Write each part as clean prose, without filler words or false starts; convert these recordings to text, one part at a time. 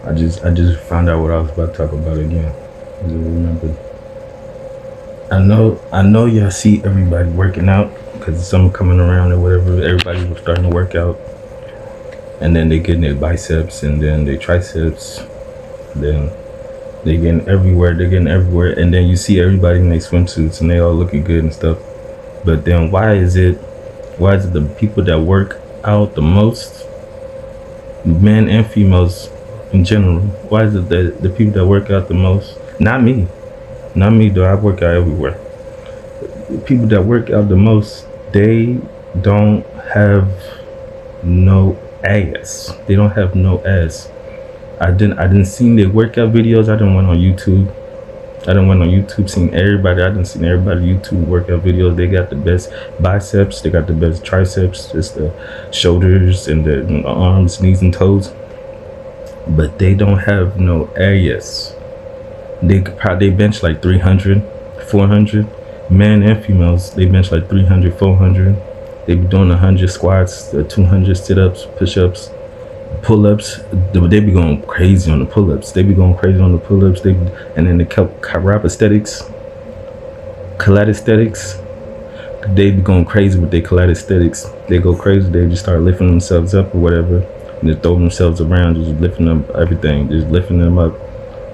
I just found out what I was about to talk about again. I just remembered. I know y'all see everybody working out because some coming around or whatever. Everybody was starting to work out, and then they getting their biceps and then their triceps. Then they getting everywhere. They're getting everywhere, and then you see everybody in their swimsuits and they all looking good and stuff. But then why is it the people that work out the most, men and females in general? Why is it that the people that work out the most? Not me though. I work out everywhere. The people that work out the most, they don't have no ass. They don't have no ass. I didn't see their workout videos. I didn't went on YouTube. I done went on YouTube, seen everybody. I done seen everybody YouTube workout videos. They got the best biceps. They got the best triceps. Just the shoulders and the arms, knees, and toes. But they don't have no ass. They bench like 300, 400. Men and females, they bench like 300, 400. They be doing 100 squats, 200 sit-ups, push-ups, pull-ups. They be going crazy on the pull-ups. They and then the calisthenics. They be going crazy with their calisthenics. They go crazy. They just start lifting themselves up or whatever, and they throw themselves around, just lifting up everything, just lifting them up.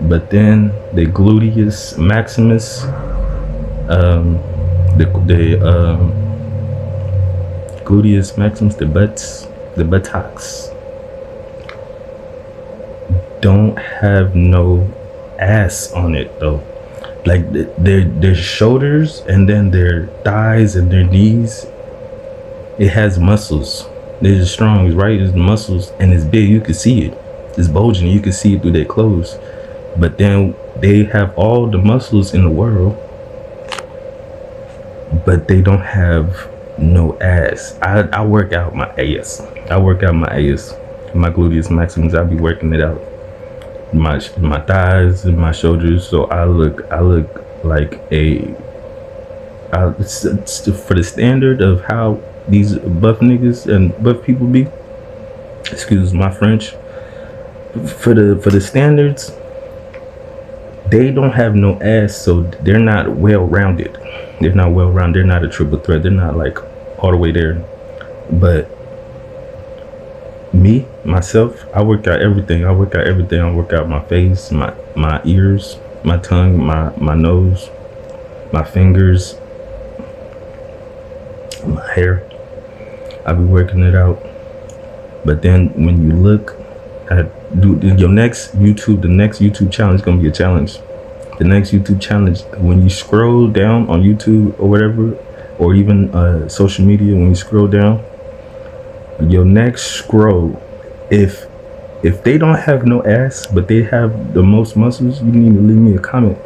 But then the gluteus maximus, the gluteus maximus, the buttocks don't have no ass on it though. Like their shoulders and then their thighs and their knees, it has muscles. They're just strong, right? It's muscles and it's big. You can see it. It's bulging. You can see it through their clothes. But then they have all the muscles in the world, but they don't have no ass. I work out my ass. My gluteus maximus. I be working it out. My thighs and my shoulders. So I look like it's for the standard of how these buff niggas and buff people be. Excuse my French. For the standards, they don't have no ass, so they're not well rounded. They're not a triple threat. They're not like all the way there. But me, myself, I work out everything. I work out my face, my ears, my tongue, my nose, my fingers, my hair. I be working it out. But then when you look at the next YouTube challenge is gonna be a challenge. The next YouTube challenge, when you scroll down on YouTube or whatever, or even social media, when you scroll down, your next scroll, if they don't have no ass but they have the most muscles, you need to leave me a comment.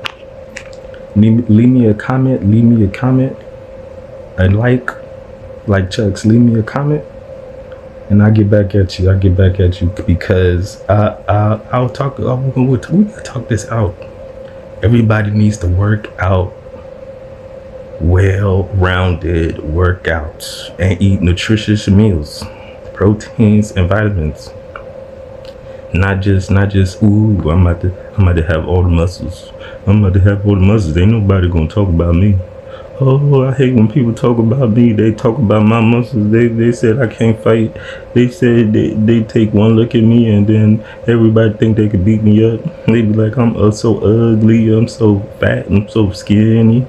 Leave me a comment. And like Chucks, leave me a comment. And I'll get back at you because I'll talk. We gotta talk this out. Everybody needs to work out well-rounded workouts and eat nutritious meals, proteins and vitamins. Not just ooh, I'm about to have all the muscles. Ain't nobody gonna talk about me. Oh, I hate when people talk about me. They talk about my muscles. They said I can't fight. They said they take one look at me and then everybody think they could beat me up. They be like, I'm so ugly. I'm so fat. I'm so skinny.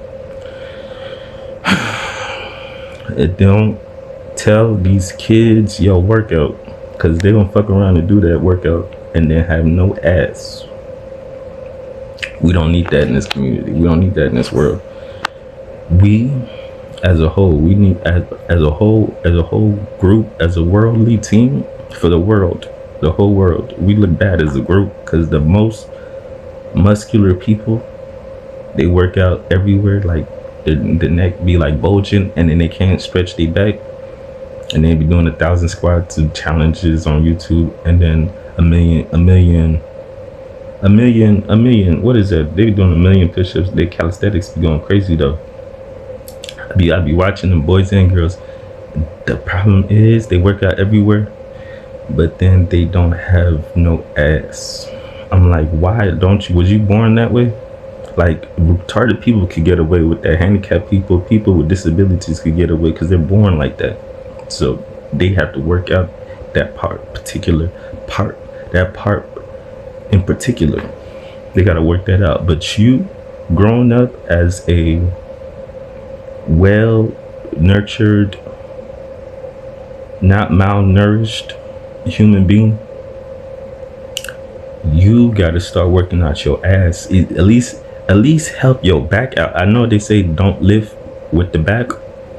Don't tell these kids your workout, because they gonna fuck around and do that workout and then have no ass. We don't need that in this community. We don't need that in this world. We as a whole, we need as a whole group, as a worldly team, for the whole world, we look bad as a group because the most muscular people, they work out everywhere, like the neck be like bulging and then they can't stretch their back, and they be doing 1,000 squats and challenges on YouTube, and then a million, what is that? They be doing 1,000,000 push-ups. Their calisthenics be going crazy though. I be watching them, boys and girls. The problem is they work out everywhere, but then they don't have no ass. I'm like, why don't you? Was you born that way? Like retarded people could get away with that. Handicapped people, people with disabilities could get away because they're born like that. So they have to work out that that part in particular. They got to work that out. But you, growing up as a well nurtured, not malnourished human being, you got to start working out your ass. At least help your back out. I know they say don't lift with the back.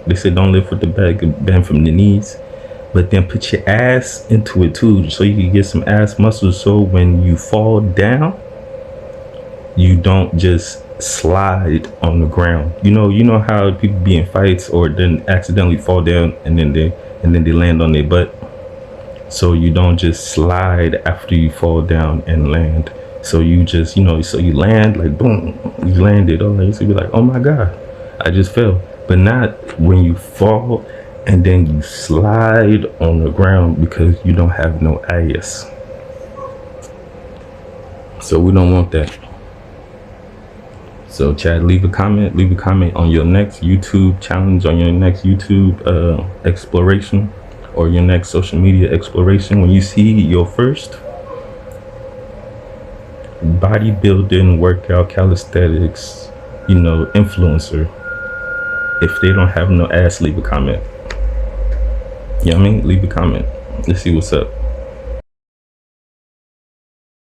They say don't lift with the back, bend from the knees. But then put your ass into it too, so you can get some ass muscles. So when you fall down, you don't just slide on the ground. You know how people be in fights or then accidentally fall down and then they land on their butt. So you don't just slide after you fall down and land. So you just, so you land like boom, you landed. Oh, you be like, oh my God, I just fell. But not when you fall and then you slide on the ground because you don't have no ass. So we don't want that. So Chad, leave a comment on your next YouTube challenge, on your next YouTube exploration, or your next social media exploration. When you see your first bodybuilding, workout, calisthenics, influencer, if they don't have no ass, leave a comment. You know what I mean? Leave a comment. Let's see what's up.